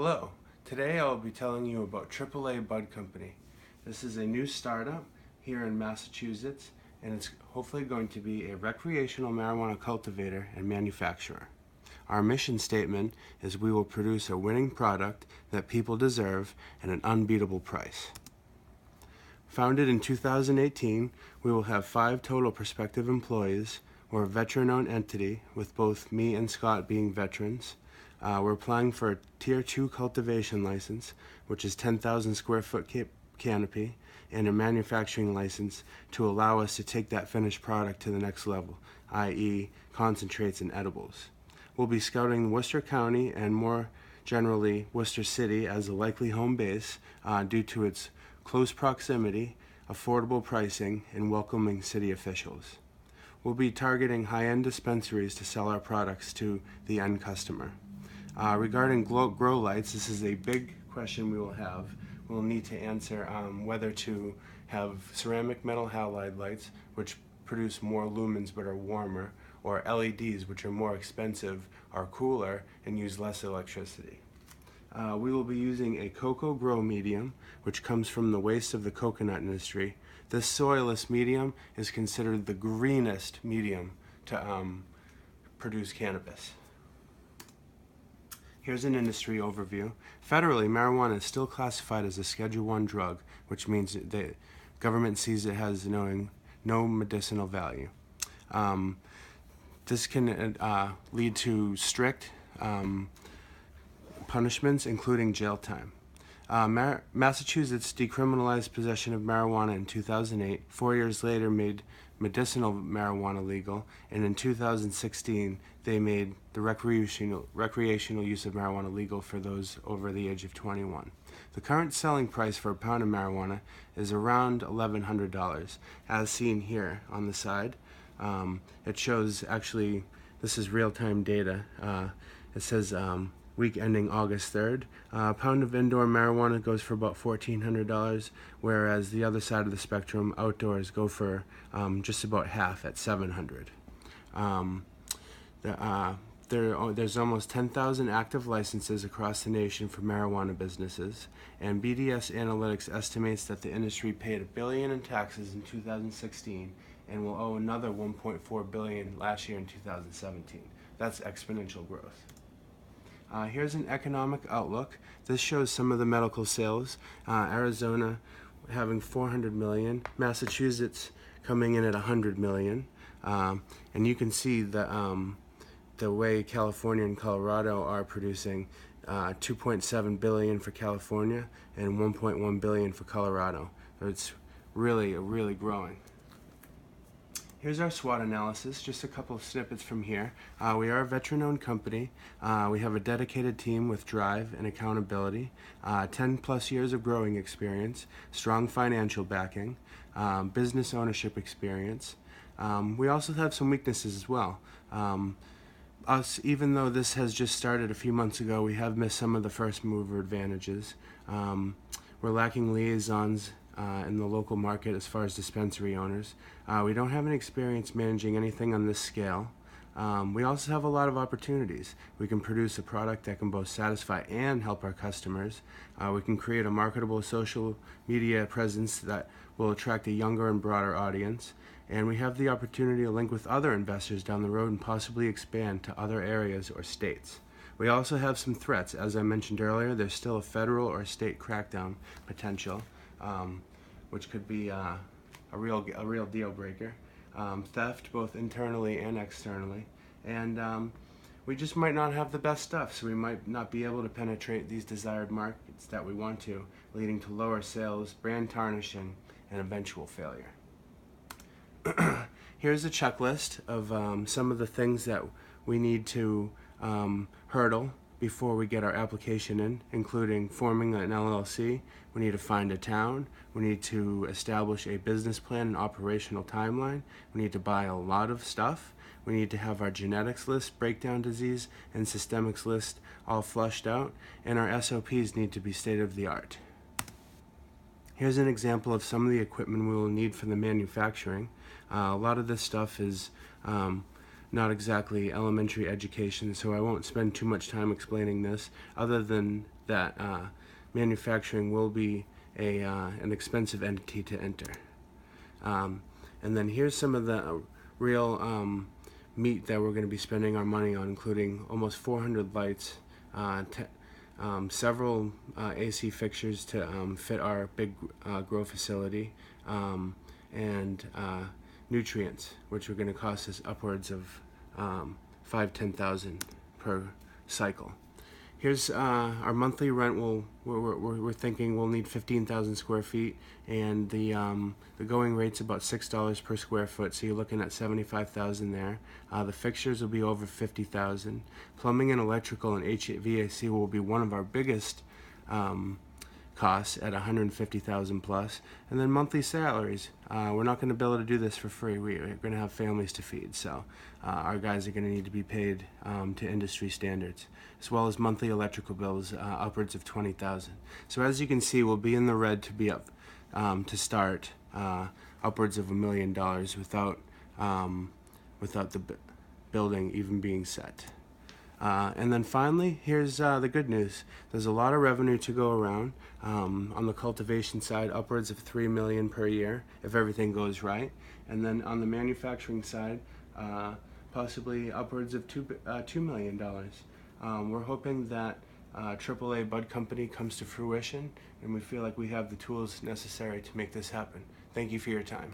Hello, today I'll be telling you about AAA Bud Company. This is a new startup here in Massachusetts, and it's hopefully going to be a recreational marijuana cultivator and manufacturer. Our mission statement is we will produce a winning product that people deserve at an unbeatable price. Founded in 2018, we will have 5 total prospective employees. We're a veteran-owned entity, with both me and Scott being veterans. We're applying for a Tier 2 cultivation license, which is 10,000 square foot canopy, and a manufacturing license to allow us to take that finished product to the next level, i.e. concentrates and edibles. We'll be scouting Worcester County and more generally Worcester City as a likely home base due to its close proximity, affordable pricing, and welcoming city officials. We'll be targeting high-end dispensaries to sell our products to the end customer. Regarding grow lights, this is a big question we will have. We'll need to answer whether to have ceramic metal halide lights, which produce more lumens but are warmer, or LEDs, which are more expensive, are cooler, and use less electricity. We will be using a cocoa grow medium, which comes from the waste of the coconut industry. This soilless medium is considered the greenest medium to produce cannabis. Here's an industry overview. Federally, marijuana is still classified as a Schedule I drug, which means the government sees it has no medicinal value. This can lead to strict punishments, including jail time. Massachusetts decriminalized possession of marijuana in 2008. 4 years later, made medicinal marijuana legal, and in 2016 they made the recreational use of marijuana legal for those over the age of 21. The current selling price for a pound of marijuana is around $1,100, as seen here on the side. It shows, actually, this is real-time data. It says week ending August 3rd. A pound of indoor marijuana goes for about $1,400, whereas the other side of the spectrum, outdoors, go for just about half at $700. There's almost 10,000 active licenses across the nation for marijuana businesses, and BDS Analytics estimates that the industry paid $1 billion in taxes in 2016 and will owe another $1.4 billion last year in 2017. That's exponential growth. Here's an economic outlook. This shows some of the medical sales. Arizona having 400 million, Massachusetts coming in at 100 million, and you can see the way California and Colorado are producing 2.7 billion for California and 1.1 billion for Colorado. So it's really growing. Here's our SWOT analysis, just a couple of snippets from here. We are a veteran-owned company. We have a dedicated team with drive and accountability, 10 plus years of growing experience, strong financial backing, business ownership experience. We also have some weaknesses as well. Even though this has just started a few months ago, we have missed some of the first mover advantages. We're lacking liaisons in the local market as far as dispensary owners. We don't have any experience managing anything on this scale. We also have a lot of opportunities. We can produce a product that can both satisfy and help our customers. We can create a marketable social media presence that will attract a younger and broader audience. And we have the opportunity to link with other investors down the road and possibly expand to other areas or states. We also have some threats. As I mentioned earlier, there's still a federal or state crackdown potential, which could be a real deal breaker. Theft, both internally and externally. And we just might not have the best stuff, so we might not be able to penetrate these desired markets that we want to, leading to lower sales, brand tarnishing, and eventual failure. Here's a checklist of some of the things that we need to hurdle before we get our application in, including forming an LLC. We need to find a town. We need to establish a business plan and operational timeline. We need to buy a lot of stuff. We need to have our genetics list, breakdown disease, and systemics list all flushed out, and our SOPs need to be state-of-the-art. Here's an example of some of the equipment we will need for the manufacturing. A lot of this stuff is not exactly elementary education, so I won't spend too much time explaining this, other than that manufacturing will be an expensive entity to enter. And then here's some of the real meat that we're going to be spending our money on, including almost 400 lights, several AC fixtures to fit our big grow facility, and nutrients, which are going to cost us upwards of $5,000-10,000 per cycle. Here's our monthly rent. We're thinking we'll need 15,000 square feet, and the going rate's about $6 per square foot, so you're looking at 75,000 there. The fixtures will be over 50,000. Plumbing and electrical and HVAC will be one of our biggest costs at 150,000 plus, and then monthly salaries. We're not going to be able to do this for free. We're going to have families to feed, so our guys are going to need to be paid to industry standards, as well as monthly electrical bills upwards of 20,000. So as you can see, we'll be in the red to be up to start upwards of $1 million without the building even being set. And then finally, here's the good news. There's a lot of revenue to go around. On the cultivation side, upwards of $3 million per year if everything goes right. And then on the manufacturing side, possibly upwards of $2 million. We're hoping that AAA Bud Company comes to fruition, and we feel like we have the tools necessary to make this happen. Thank you for your time.